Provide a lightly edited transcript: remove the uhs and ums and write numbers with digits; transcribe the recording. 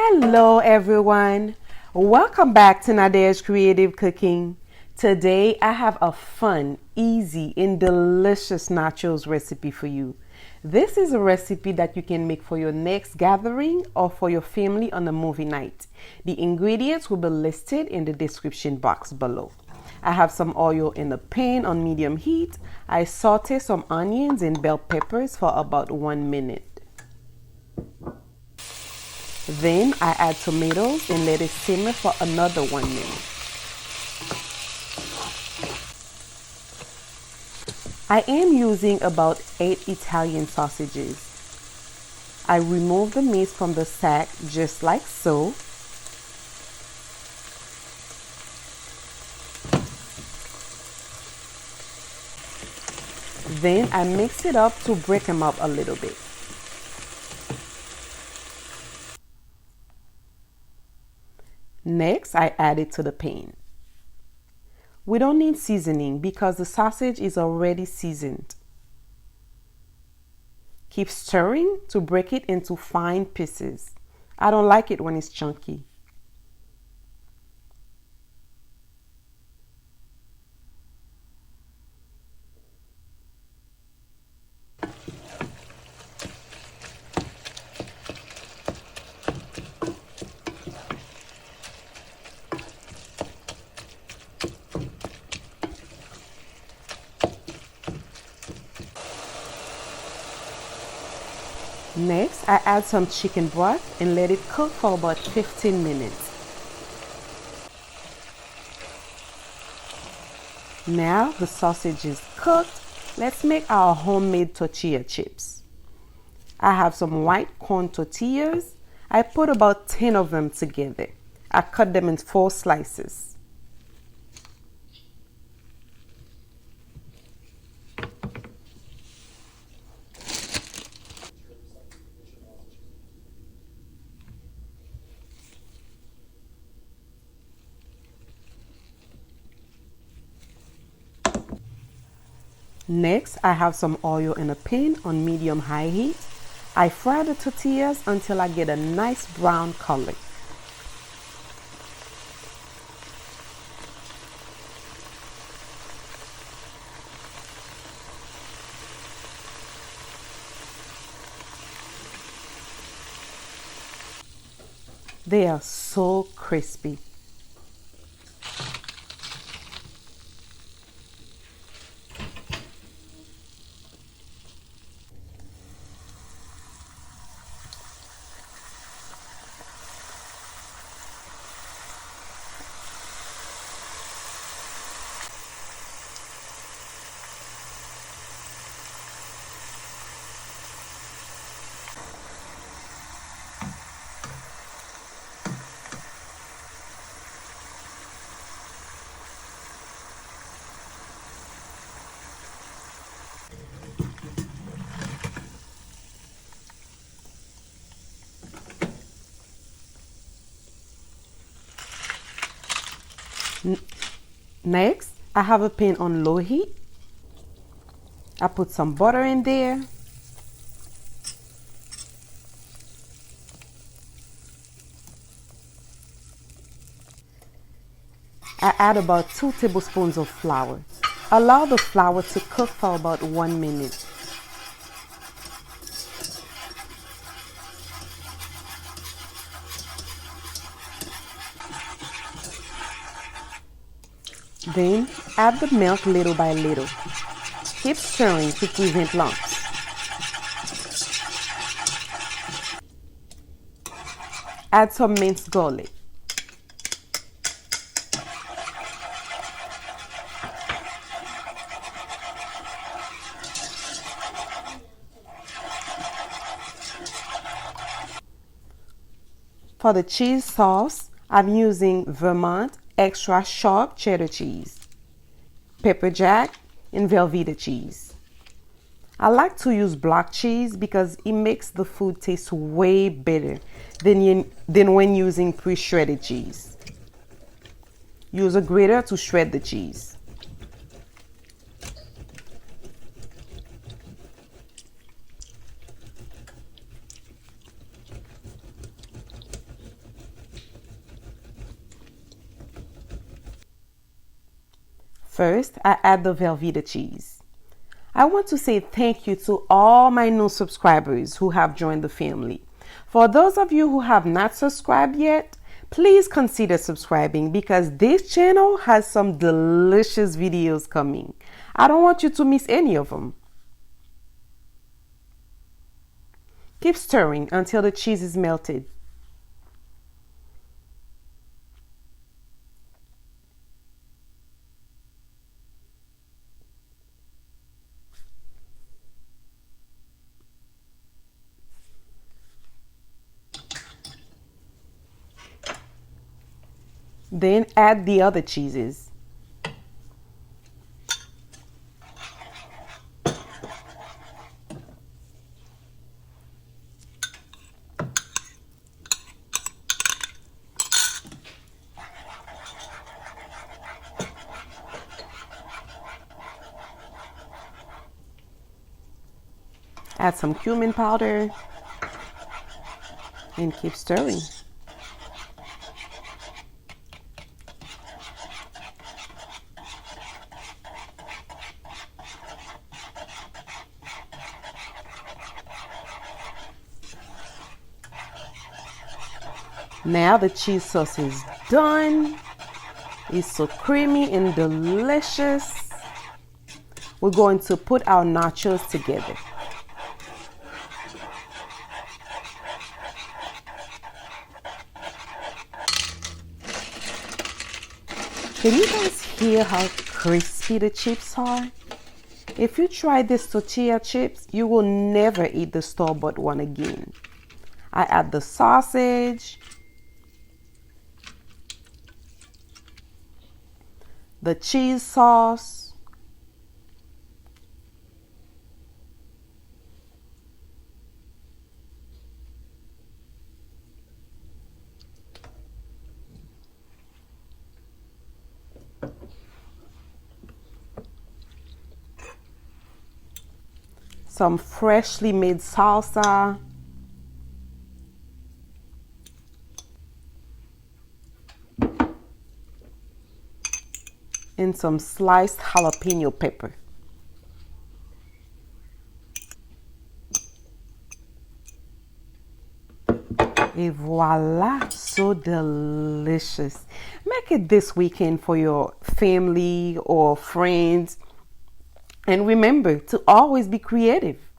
Hello everyone, welcome back to Nadea's Creative Cooking. Today I have a fun, easy and delicious nachos recipe for you. This is a recipe that you can make for your next gathering or for your family on a movie night. The ingredients will be listed in the description box below. I have some oil in a pan on medium heat. I saute some onions and bell peppers for about 1 minute. Then I add tomatoes and let it simmer for another 1 minute. I am using about 8 Italian sausages. I remove the meat from the sack just like so. Then I mix it up to break them up a little bit. Next, I add it to the pan. We don't need seasoning because the sausage is already seasoned. Keep stirring to break it into fine pieces. I don't like it when it's chunky. Next, I add some chicken broth and let it cook for about 15 minutes. Now the sausage is cooked. Let's make our homemade tortilla chips. I have some white corn tortillas. I put about 10 of them together. I cut them in 4 slices. Next, I have some oil in a pan on medium-high heat. I fry the tortillas until I get a nice brown color. They are so crispy. Next, I have a pan on low heat. I put some butter in there. I add about 2 tablespoons of flour. Allow the flour to cook for about 1 minute. Then add the milk little by little. Keep stirring to prevent lumps. Add some minced garlic. For the cheese sauce, I'm using Vermont extra sharp cheddar cheese, pepper jack, and velveta cheese. I like to use block cheese because it makes the food taste way better than when using pre-shredded cheese. Use a grater to shred the cheese. First, I add the Velveeta cheese. I want to say thank you to all my new subscribers who have joined the family. For those of you who have not subscribed yet, please consider subscribing because this channel has some delicious videos coming. I don't want you to miss any of them. Keep stirring until the cheese is melted. Then add the other cheeses. Add some cumin powder and keep stirring. Now the cheese sauce is done. It's so creamy and delicious. We're going to put our nachos together. Can you guys hear how crispy the chips are? If you try this tortilla chips, you will never eat the store-bought one again. I add the sausage, the cheese sauce, some freshly made salsa, and some sliced jalapeno pepper. Et voila, so delicious. Make it this weekend for your family or friends. And remember to always be creative.